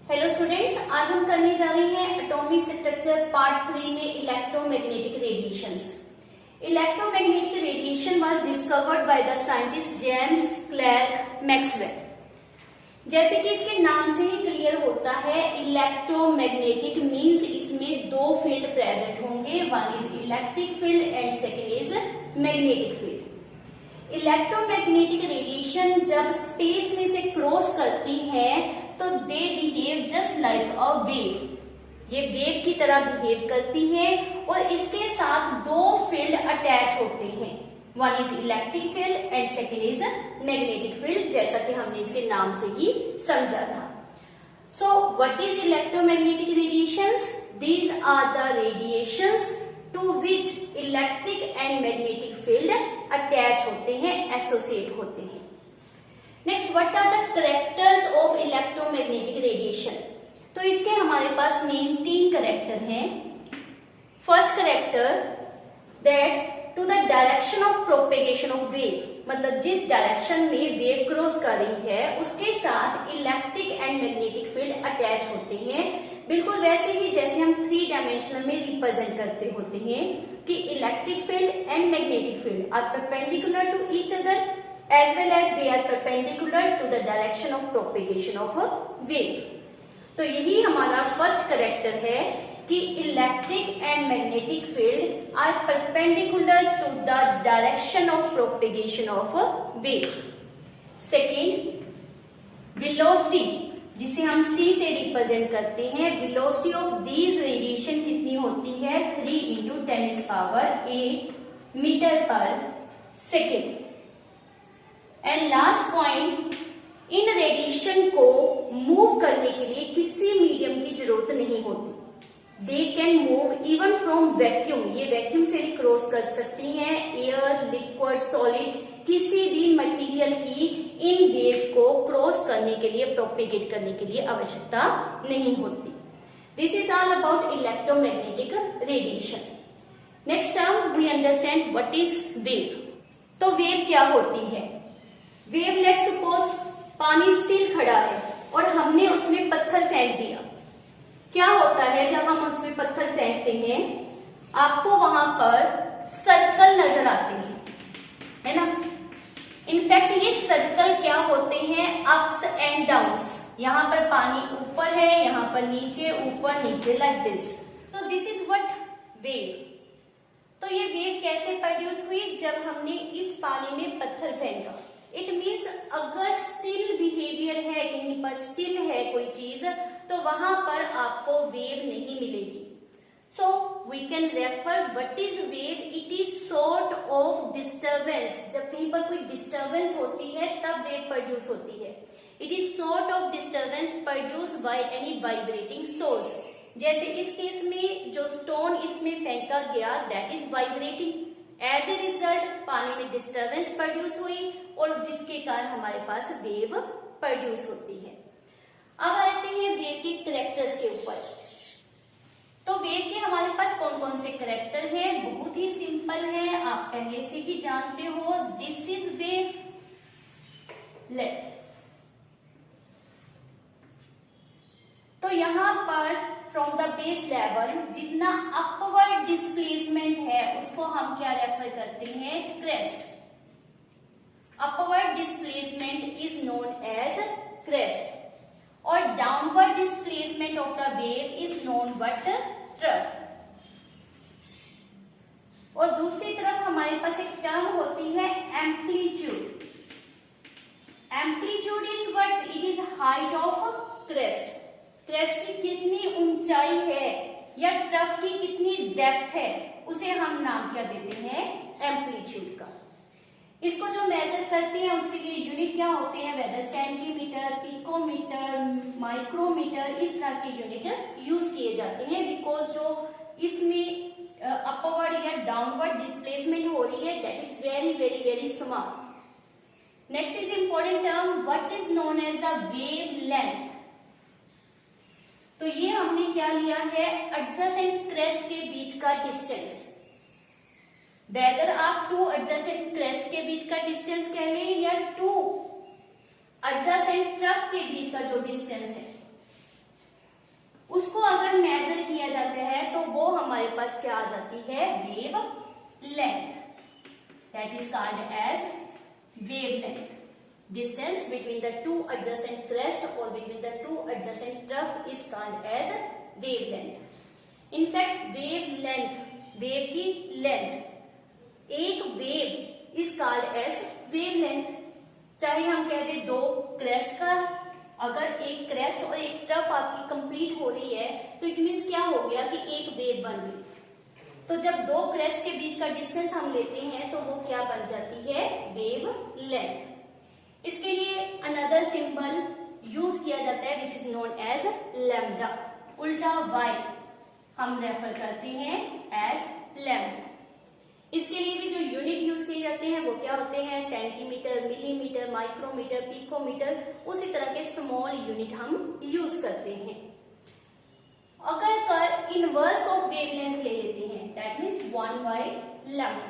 Hello students, आज हम करने जा रहे हैं एटॉमिक स्ट्रक्चर पार्ट 3 में electromagnetic radiations. Electromagnetic radiation was discovered by the scientist James clerk Maxwell. जैसे कि इसके नाम से ही क्लियर होता है, इलेक्ट्रोमैग्नेटिक मींस इसमें दो फील्ड प्रेजेंट होंगे, one is electric field and second is magnetic field. Electromagnetic radiation जब स्पेस में से क्रॉस करती है तो they behave just like a wave. ये वेव की तरह बिहेव करती है और इसके साथ दो फील्ड अटैच होते हैं, one is electric field and second is magnetic field, जैसा कि हमने इसके नाम से ही समझा था। So what is electromagnetic radiations? These are the radiations to which electric and magnetic field attach होते हैं, एसोसिएट होते हैं। Next, what are the characters of electromagnetic radiation? तो इसके हमारे पास मेन तीन कैरेक्टर हैं। First character, that to the direction of propagation of wave, मतलब जिस डायरेक्शन में वेव क्रॉस कर रही है उसके साथ electric and magnetic field attach होते हैं। बिल्कुल वैसे ही जैसे हम 3 डायमेंशनल में रिप्रेजेंट करते होते हैं कि electric field and magnetic field are perpendicular to each other as well as they are perpendicular to the direction of propagation of a wave। तो यही हमारा फर्स्ट कैरेक्टर है कि electric and magnetic field are perpendicular to the direction of propagation of a wave. Second, velocity, जिसे हम c से represent करते हैं। वेलोसिटी ऑफ दीज रेडिएशन कितनी होती है? 3 × 10⁸ मीटर पर second. And last point, in radiation को मूव करने के लिए किसी मीडियम की जरूरत नहीं होती। They can move even from vacuum, ये वैक्यूम से भी क्रॉस कर सकती हैं। एयर, लिक्विड, सॉलिड, किसी भी मटेरियल की इन वेव को क्रॉस करने के लिए, प्रोपेगेट करने के लिए आवश्यकता नहीं होती। This is all about electromagnetic radiation. Next term we understand what is wave. तो वेव क्या होती है? वेव, लेट्स सपोज पानी स्टिल खड़ा है और हमने उसमें पत्थर फेंक दिया। क्या होता है जब हम उसमें पत्थर फेंकते हैं? आपको वहां पर सर्कल नजर आते हैं, है ना? इनफैक्ट ये सर्कल क्या होते हैं? Ups and downs. यहाँ पर पानी ऊपर है, यहाँ पर नीचे, ऊपर नीचे, लाइक दिस। तो दिस इज व्हाट वेव। तो ये वेव कैसे प्रोड्यूस हुई? जब हमने इस पानी में पत्थर फेंका। इट मीन्स अगर स्टिल बिहेवियर है, कहीं पर स्टिल है कोई चीज, तो वहां पर आपको वेव नहीं मिलेगी। So we can refer what is wave. It is sort of disturbance. जब कहीं पर कोई डिस्टर्बेंस होती है तब वेव प्रोड्यूस होती है। It is sort of disturbance produce by any vibrating source. जैसे इस केस में जो स्टोन इसमें फेंका गया, that is vibrating. As a result पानी में डिस्टर्बेंस प्रोड्यूस हुई और जिसके कारण हमारे पास वेव प्रोड्यूस होती है। अब आते हैं वेव के कैरेक्टर्स के ऊपर। तो वेव के हमारे पास कौन कौन से कैरेक्टर हैं? बहुत ही सिंपल है, आप पहले से ही जानते हो। This is wave, let. तो यहां पर फ्रॉम द बेस लेवल जितना अपवर्ड डिस्प्लेसमेंट है उसको हम क्या रेफर करते हैं? Crest. Upward displacement is known as crest और downward displacement of the wave is known what? Trough. और दूसरी तरफ हमारे पास एक टर्म होती है amplitude. Amplitude is what? It is height of crest. Crest की कितनी ऊंचाई है या ट्रफ की कितनी डेप्थ है, उसे हम नाम क्या देते हैं? एम्पलीट्यूड का। इसको जो मेजर करते हैं उसके लिए यूनिट क्या होते हैं? वेदर सेंटीमीटर, पिकोमीटर, माइक्रोमीटर, इस तरह के यूनिट यूज किए जाते हैं। बिकॉज जो इसमें अपवर्ड या डाउनवर्ड डिस्प्लेसमेंट हो रही है, that is very very very small. Next is important term, what is known as the wave length. तो ये हमने क्या लिया है? एडजेसेंट क्रेस्ट के बीच का डिस्टेंस। वेदर आप 2 एडजेसेंट क्रेस्ट के बीच का डिस्टेंस कह लें या 2 एडजेसेंट ट्रफ के बीच का जो डिस्टेंस है, उसको अगर मेजर किया जाता है तो वो हमारे पास क्या आ जाती है, wave length. That is called as wave length. Distance between the two adjacent crest or between the two adjacent trough is called as wavelength. In fact, wavelength, wave की length, एक wave is called as wavelength. चाहे हम कह दें दो crest का, अगर एक crest और एक trough आपकी complete हो रही है तो it means क्या हो गया कि एक wave बन गई। तो जब दो crest के बीच का distance हम लेते हैं तो वो क्या बन जाती है, wave length। इसके लिए अनदर सिंबल यूज किया जाता है which is known as lambda. उल्टा y हम रेफर करते हैं एज लैम्डा। इसके लिए भी जो यूनिट यूज किए जाते हैं वो क्या होते हैं, सेंटीमीटर, मिलीमीटर, माइक्रोमीटर, पिकोमीटर, उसी तरह के स्मॉल यूनिट हम यूज करते हैं। अगर कर इनवर्स ऑफ वेवलेंथ ले लेते हैं, that means 1/λ,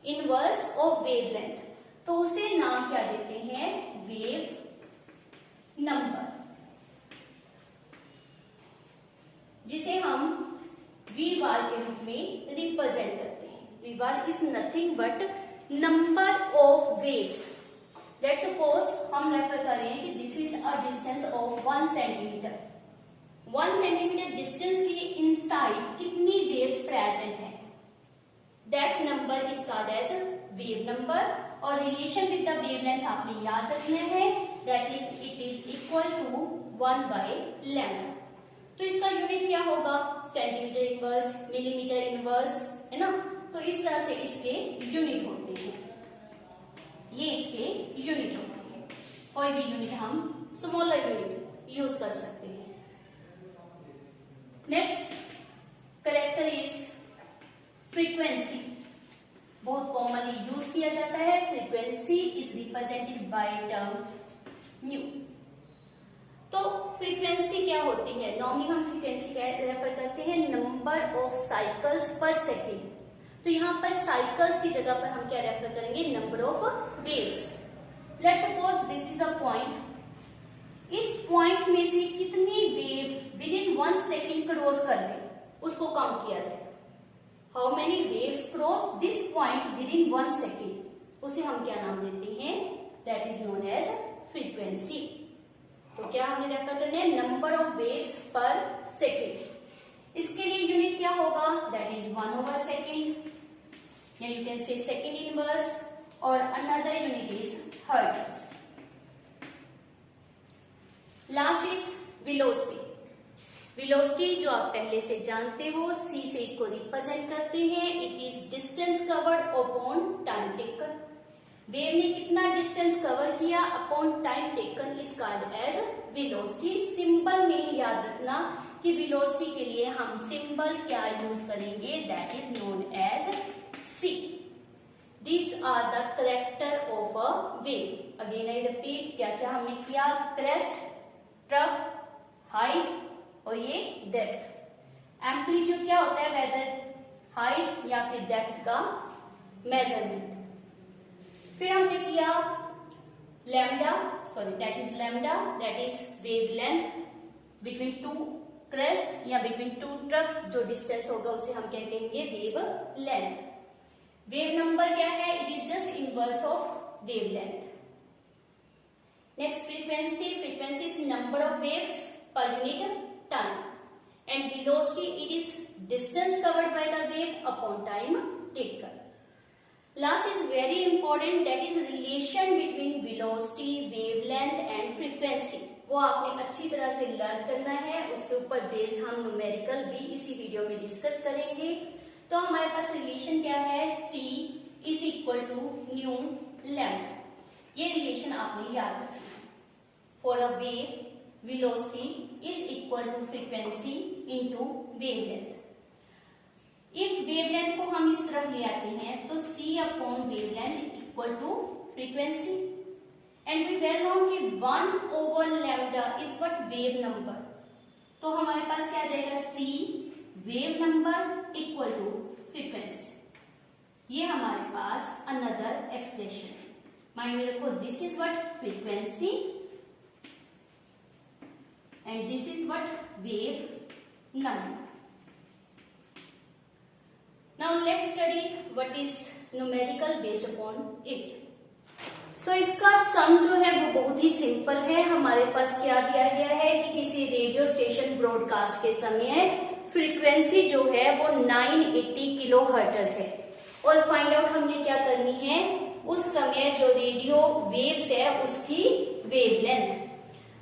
inverse of wavelength, तो उसे नाम क्या देते हैं, वेव नंबर, जिसे हम वी बार के रूप में रिप्रेजेंट करते हैं। V bar is nothing but number of waves. Let's suppose हम रेफर करें कि this is a distance of 1 centimetre. 1 centimetre distance के इनसाइड कितनी वेव्स प्रेजेंट है, that's number is called as wave number. और रिलेशन विद द वेवलेंथ आपने याद रखना है, that is it is equal to 1/λ। तो इसका यूनिट क्या होगा, सेंटीमीटर इनवर्स, मिलीमीटर इनवर्स, है ना। तो इस तरह से इसके यूनिट होते हैं, ये इसके यूनिट होते हैं। कोई भी यूनिट हम स्मॉलर यूनिट यूज कर सकते हैं। Next character is frequency. बहुत कॉमनली यूज किया जाता है। Frequency is represented by term new. तो फ्रीक्वेंसी क्या होती है, नॉर्मली हम फ्रीक्वेंसी क्या रेफर करते हैं, नंबर ऑफ साइकिल्स पर सेकेंड। तो यहाँ पर साइकिल्स की जगह पर हम क्या रेफर करेंगे, number of waves. Let's suppose this is a point, इस पॉइंट में से कितनी wave with in 1 second cross कर ले, उसको काउंट किया जाएगा। How many waves cross this point within 1 second? उसे हम क्या नाम देते हैं, that is known as frequency. तो क्या हमने रेफर करना है, नंबर ऑफ वेव्स पर सेकेंड। इसके लिए यूनिट क्या होगा, that is 1/second, या you can say second inverse, और another unit is hertz. Last is velocity. Velocity जो आप पहले से जानते हो, c से इसको रिप्रेजेंट करते हैं। It is distance covered upon time taken. Wave ने कितना डिस्टेंस कवर किया upon time taken is called as velocity. Symbol में याद रखना कि वेलोसिटी के लिए हम सिंबल क्या यूज करेंगे, that is known as c। These are the character of a wave. Again I repeat, क्या क्या हमने किया, क्रेस्ट, ट्रफ, हाइट और ये डेप्थ। एम्पलीट्यूड क्या होता है, वेदर हाइट या फिर डेप्थ का मेजरमेंट। फिर हमने किया lambda, sorry that is lambda, that is wave length between two crest या बिटवीन टू ट्रफ, जो डिस्टेंस होगा उसे हम क्या कहेंगे, वेव लेंथ। वेव नंबर क्या है, it is just inverse of wave length. Next frequency. Frequency is number of waves per unit time, and velocity it is distance covered by the wave upon time taken. Last is very important, that is relation between velocity, wavelength and frequency. वो आपने अच्छी तरह से learn करना है, उसके ऊपर based हम न्यूमेरिकल भी इसी वीडियो में डिस्कस करेंगे। तो हमारे पास रिलेशन क्या है, c is equal to nu lambda. ये रिलेशन आपने याद रखना है। For a wave velocity is equal to frequency into wavelength. If wavelength को हम इस तरफ ले आते हैं तो c upon wavelength equal to frequency, and we well known कि 1/λ is what wave number। तो हमारे पास क्या आ जाएगा, c wave number equal to frequency। ये हमारे पास another expression। माइंड में रखो, this is what frequency and this is what wave none. Now let's study what is numerical based upon it. So इसका सम जो है वो बहुत ही सिंपल है. हमारे पास क्या दिया गया है कि किसी रेडियो स्टेशन ब्रॉडकास्ट के समय फ्रीक्वेंसी जो है वो 980 किलो हर्ट्ज है और फाइंड आउट हमने क्या करनी है उस समय जो रेडियो वेव्स है उसकी वेवलेंथ.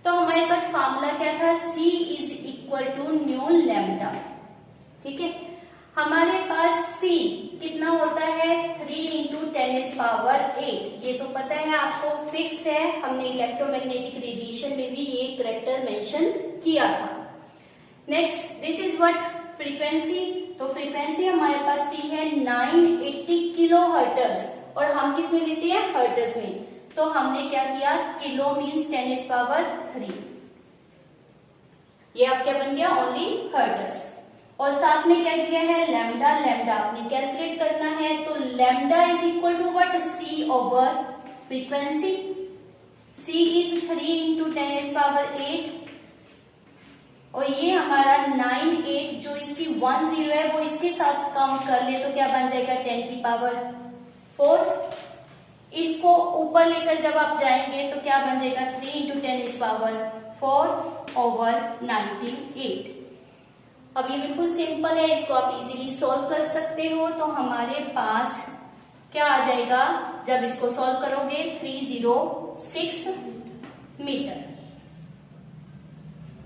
तो हमारे पास फार्मूला क्या था, C is equal to nu lambda. ठीक है, हमारे पास C कितना होता है 3 इंटू 10⁸ ये तो पता है आपको, फिक्स है. हमने इलेक्ट्रोमैग्नेटिक रेडिएशन में भी ये करेक्टर मेंशन किया था. Next, this is what frequency. तो फ्रीक्वेंसी हमारे पास दी है 980 किलो हर्ट्ज और हम किस में लेते हैं, हर्ट्ज में. तो हमने क्या किया, किलो मीन्स 10⁻3. ये आप क्या बन गया, ओनली हर्ट्ज. और साथ में क्या दिया है, लैम्डा. लैम्डा आपने कैलकुलेट करना है. तो lambda is equal to what, C over frequency. C is 3 into 10⁸ और ये हमारा 98 जो इसकी 10 है वो इसके साथ काउंट कर ले तो क्या बन जाएगा 10⁴. इसको ऊपर लेकर जब आप जाएंगे तो क्या बन जाएगा 3 इंटू 10⁴ ओवर 98. अब ये बिल्कुल सिंपल है, इसको आप इजीली सॉल्व कर सकते हो. तो हमारे पास क्या आ जाएगा जब इसको सॉल्व करोगे, 306 मीटर.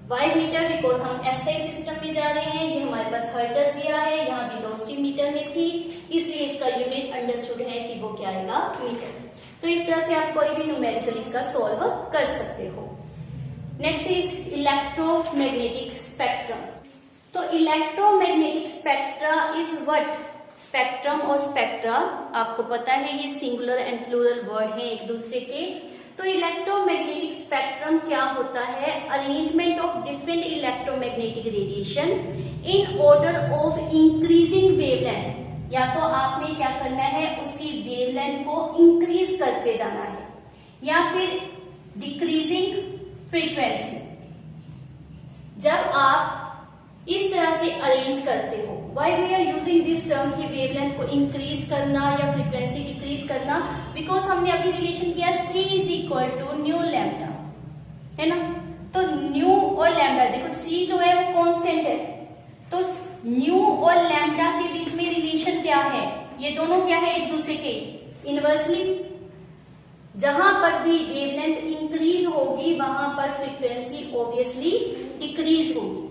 वाई मीटर बिकॉज हम SI सिस्टम में जा रहे हैं. ये हमारे पास हर्ट्ज दिया है, यहाँ वेलोसिटी मीटर में थी, इसलिए इसका यूनिट अंडरस्टूड है कि वो क्या आएगा, मीटर. तो इस तरह से आप कोई भी न्यूमेरिकल इसका सॉल्व कर सकते हो. Next is electromagnetic spectrum. तो electromagnetic spectra is what, spectrum और स्पेक्ट्रा आपको पता है ये सिंगुलर एंड प्लूरल वर्ड है एक दूसरे के. तो इलेक्ट्रोमैग्नेटिक स्पेक्ट्रम क्या होता है, arrangement of different electromagnetic radiation in order of increasing wavelength. या तो आपने क्या करना है उसकी वेवलेंथ को इंक्रीज करते जाना है या फिर डिक्रीजिंग फ्रीक्वेंसी. जब आप इस तरह से अरेंज करते हो, why we are using this term की वेवलेंथ को इंक्रीज करना या फ्रीक्वेंसी डिक्रीज करना, बिकॉज हमने अभी रिलेशन किया C is equal to nu lambda, है ना. तो न्यू और लैम्डा, देखो C जो है वो कांस्टेंट है, तो न्यू और लैम्डा के बीच में रिलेशन क्या है, ये दोनों क्या है एक दूसरे के इनवर्सली. जहां पर भी वेवलेंथ इंक्रीज होगी वहां पर फ्रीक्वेंसी ऑब्वियसली डिक्रीज होगी.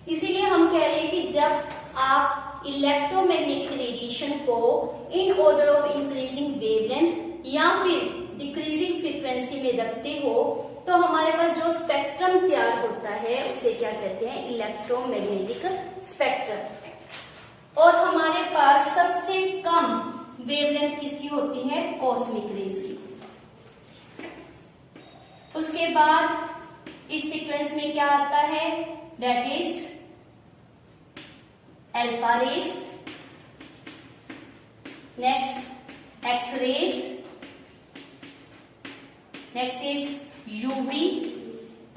इसीलिए हम कह रहे हैं कि जब आप इलेक्ट्रोमैग्नेटिक रेडिएशन को in order of increasing wavelength या फिर डिक्रीजिंग फ्रीक्वेंसी में रखते हो तो हमारे पास जो स्पेक्ट्रम तैयार होता है उसे क्या कहते हैं, इलेक्ट्रोमैग्नेटिक स्पेक्ट्रम. और हमारे पास सबसे कम वेवलेंथ किसकी होती है, कॉस्मिक रेज की. उसके बाद इस सीक्वेंस में क्या आता है, that is alpha rays, next X rays, next is UV.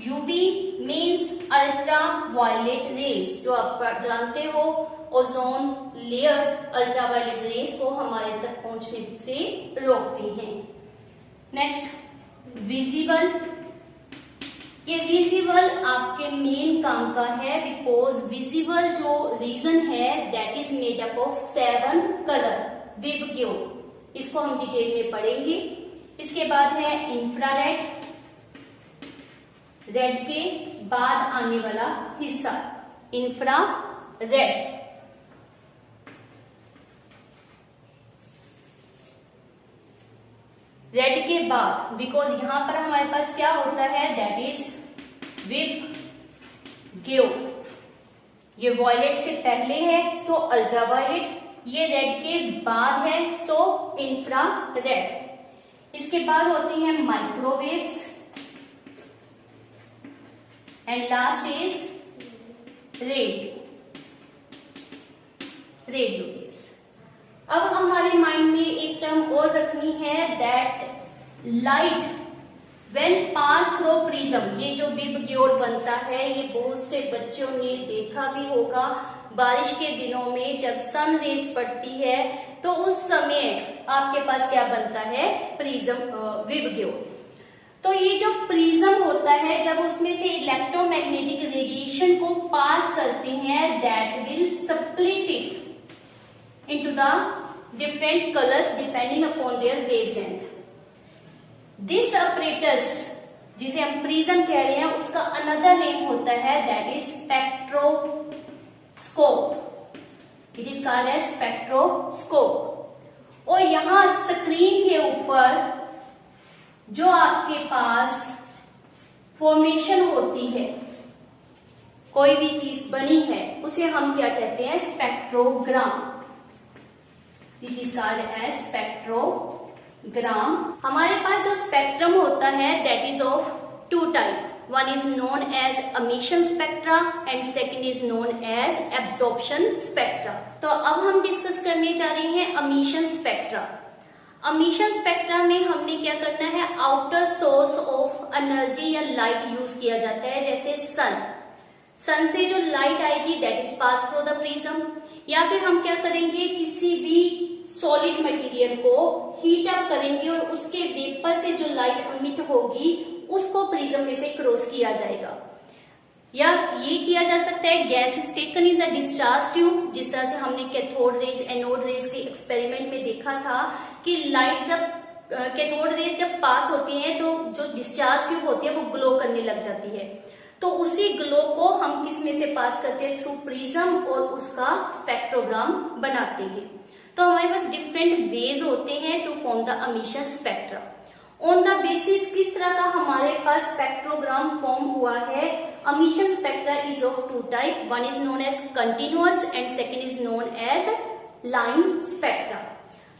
UV means ultra violet rays, जो आप जानते हो ozone layer ultra violet rays को हमारे तक पहुंचने से रोकती हैं. Next visible. ये विजिबल आपके मेन काम का है बिकॉज विजिबल जो रीजन है that is made up of 7 colour विबग्यो. इसको हम डिटेल में पढ़ेंगे. इसके बाद है इंफ्रारेड, रेड के बाद आने वाला हिस्सा इंफ्रारेड. रेड के बाद बिकॉज यहां पर हमारे पास क्या होता है दैट इज विबग्यो. ये वॉयलेट से पहले है सो अल्ट्रावायलेट, ये रेड के बाद है सो इंफ्रारेड. इसके बाद होती हैं microwaves and last is radio waves. अब हमारे माइंड में एक टर्म और रखनी है that light when pass through prism, ये जो विबग्योर बनता है ये बहुत से बच्चों ने देखा भी होगा। बारिश के दिनों में जब सन रेज पड़ती है तो उस समय आपके पास क्या बनता है, प्रिज्म, विबग्योर। तो ये जो प्रिज्म होता है जब उसमें से इलेक्ट्रोमैग्नेटिक रेडिएशन को पास करते हैं, that will split it into the different colours depending upon their wavelength. This apparatus जिसे हम प्रिज्म कह रहे हैं उसका अनदर नेम होता है that is spectroscope. It is called as spectroscope. और यहाँ स्क्रीन के ऊपर जो आपके पास फॉर्मेशन होती है, कोई भी चीज बनी है, उसे हम क्या कहते हैं, spectrogram. It is called as spectrogram. हमारे पास जो स्पेक्ट्रम होता है that is of two type, one is known as emission spectra and second is known as absorption spectra. तो अब हम डिस्कस करने जा रहे हैं emission स्पेक्ट्रा। emission स्पेक्ट्रा में हमने क्या करना है, आउटर सोर्स ऑफ एनर्जी या लाइट यूज किया जाता है, जैसे सन से जो लाइट आएगी that is pass through the prism. या फिर हम क्या करेंगे, किसी भी सॉलिड मटेरियल को हीट अप करेंगे और उसके वेपर से जो लाइट अमिट होगी उसको प्रिज्म में से क्रॉस किया जाएगा। या ये किया जा सकता है gas is taken in the discharge tube, जिस तरह से हमने कैथोड रेज एनोड रेज के एक्सपेरिमेंट में देखा था कि लाइट जब कैथोड रेज जब पास होती है तो जो डिस्चार्ज ट्यूब होती है वो ग्लो करने लग जाती है। तो उसी ग्लो को हम किस में से पास करते हैं, थ्रू प्रिज्म, और उसका स्पेक्ट्रोग्राम बनाते हैं। तो हमारे पास डिफरेंट वेज होते हैं to form the emission spectra. On the basis किस तरह का हमारे पास स्पेक्ट्रोग्राम फॉर्म हुआ है, emission spectra is of two type, one is known as continuous and second is known as line spectra.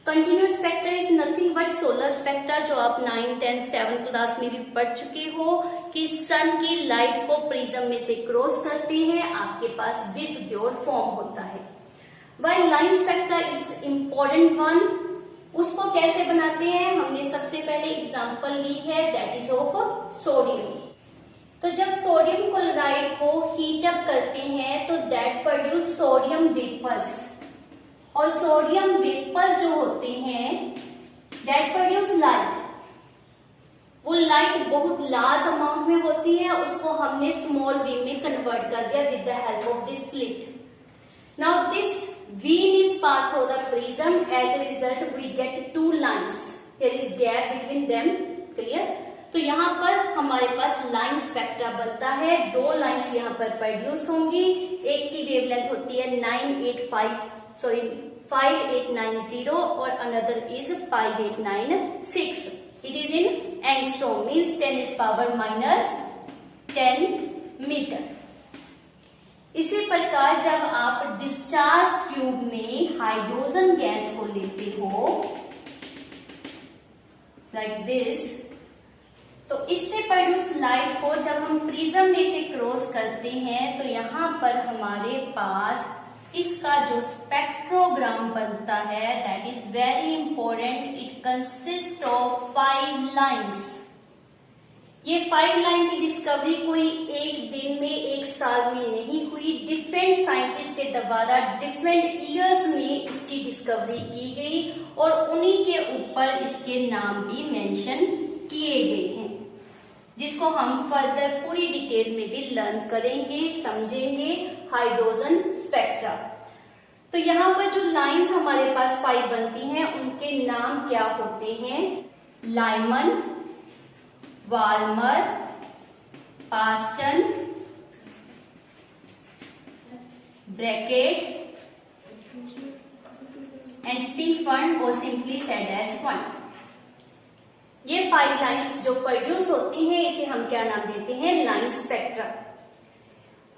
Continuous spectra is nothing but solar spectra, जो आप 9th, 10th, 7th class में भी पढ़ चुके हो कि सन की लाइट को प्रिज्म में से क्रॉस करते हैं, आपके पास विबग्योर फॉर्म होता है। While line spectra is important one, उसको कैसे बनाते हैं, हमने सबसे पहले एग्जांपल ली है दैट इज ऑफ सोडियम। तो जब सोडियम क्लोराइड को हीट अप करते हैं तो दैट प्रोड्यूस सोडियम वेपर्स, और सोडियम वेपर्स जो होते हैं दैट प्रोड्यूस लाइट। वो लाइट बहुत लार्ज अमाउंट में होती है, उसको हमने स्मॉल बीम में कन्वर्ट कर दिया with the help of this slit. Now this beam is passed through the prism. As a result, we get two lines. There is gap between them. Clear? तो यहाँ पर हमारे पास लाइन स्पेक्ट्रा बनता है, दो लाइंस यहाँ पर प्रोड्यूस होंगी। एक की वेवलेंथ होती है 5890 और another is 5896। It is in angstrom, means 10⁻⁻10 metre. इसी प्रकार जब आप डिस्चार्ज ट्यूब में हाइड्रोजन गैस को लेते हो लाइक दिस, तो इससे प्रोड्यूस लाइट को जब हम प्रिज्म में से क्रॉस करते हैं तो यहाँ पर हमारे पास इसका जो स्पेक्ट्रोग्राम बनता है that is very important. It consist of 5 lines. ये 5 लाइन की डिस्कवरी कोई एक दिन में, एक साल में नहीं हुई। डिफरेंट साइंटिस्ट के द्वारा डिफरेंट ईयर्स में इसकी डिस्कवरी की गई और उन्हीं के ऊपर इसके नाम भी मेंशन किए गए हैं, जिसको हम फर्दर पूरी डिटेल में भी लर्न करेंगे, समझेंगे। Hydrogen spectra. तो यहाँ पर जो लाइंस हमारे पास 5 बनती हैं उनके नाम क्या होते हैं, Lyman, Balmer, Paschen, Brackett and टिफन, और सिंपली सेड एज वन। ये 5 लाइंस जो प्रोड्यूस होती हैं इसे हम क्या नाम देते हैं, लाइन स्पेक्ट्रा।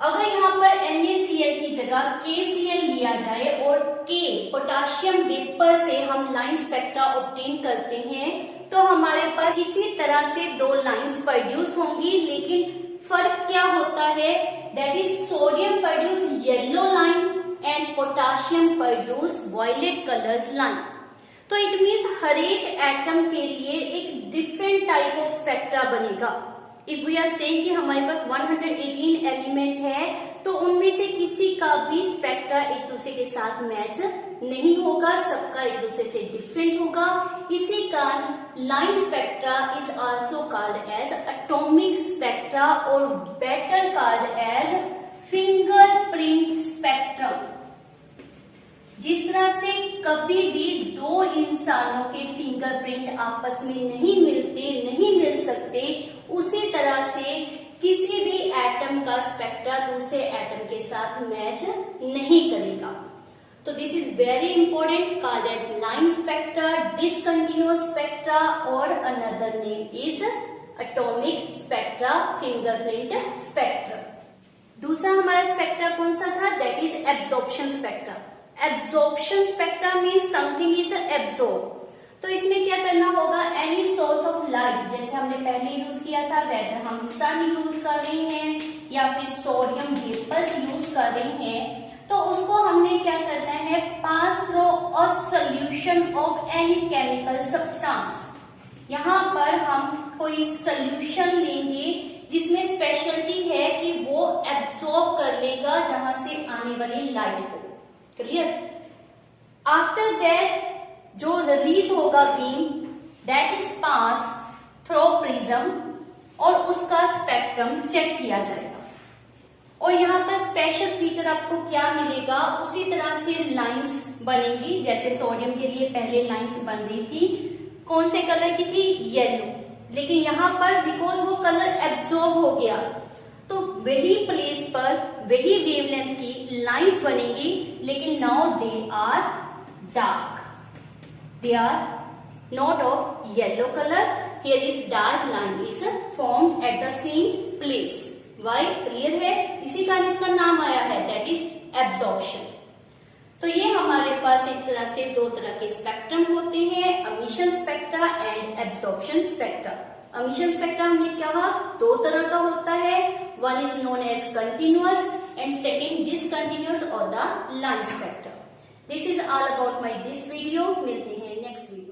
अगर यहाँ पर NaCl की जगह KCl लिया जाए और K पोटाशियम वेपर से हम लाइन स्पेक्ट्रा ऑब्टेन करते हैं तो हमारे पास इसी तरह से 2 लाइंस प्रोड्यूस होंगी, लेकिन फर्क क्या होता है, that is sodium produce yellow line and potassium produce violet colours line. तो इट मीन्स हर एक एटम के लिए एक डिफरेंट टाइप ऑफ स्पेक्ट्रा बनेगा। इफ वी आर सेइंग कि हमारे पास 118 एलिमेंट है तो उनमें से किसी का भी स्पेक्ट्रा एक दूसरे के साथ मैच नहीं होगा, सबका एक दूसरे से डिफरेंट होगा। इसी कारण line spectra is also called as atomic spectra और better called as fingerprint spectrum. जिस तरह से कभी भी दो इंसानों के फिंगरप्रिंट आपस में नहीं मिल सकते, उसी तरह से किसी भी एटम का स्पेक्ट्रा दूसरे एटम के साथ मैच नहीं करेगा। तो this is very important, called as line spectra, discontinuous spectra और another name is atomic spectra, fingerprint spectra. दूसरा हमारा स्पेक्ट्रा कौन सा था? That is absorption spectra. Absorption spectra means something is absorb. तो इसमें क्या करना होगा? एनी सोर्स ऑफ लाइट, जैसे हमने पहले यूज किया था, वेदर हम सन यूज कर रहे हैं या फिर सोडियम वेपर्स यूज कर रहे हैं, तो उसको हमने क्या करना है? Pass through a solution of any chemical substance. यहाँ पर हम कोई सॉल्यूशन लेंगे जिसमें स्पेशलिटी है कि वो एब्सॉर्ब कर लेगा जहां से आने वाली लाइट को। क्लियर? आफ्टर दैट जो रिलीज होगा beam, that is pass through prism और उसका स्पेक्ट्रम चेक किया जाएगा। और यहाँ पर स्पेशल फीचर आपको क्या मिलेगा? उसी तरह से लाइंस बनेगी जैसे सोडियम के लिए पहले लाइंस बन रही थी। कौन से कलर की थी? येलो। लेकिन यहाँ पर बिकॉज वो कलर एब्जॉर्ब हो गया तो वही प्लेस पर वही वेवलेंथ की लाइंस बनेगी, लेकिन now they are dark, they are not of yellow color. Here is dark line is formed at the same place. Why? Clear है? इसी कारण इसका नाम आया है, that is absorption. तो ये हमारे पास एक तरह से दो तरह के स्पेक्ट्रम होते हैं, emission spectra and absorption spectra. emission spectra हमने कहा दो तरह का होता है, one is known as continuous and second discontinuous or the line spectra. This is all about my this video. मिलते हैं next video.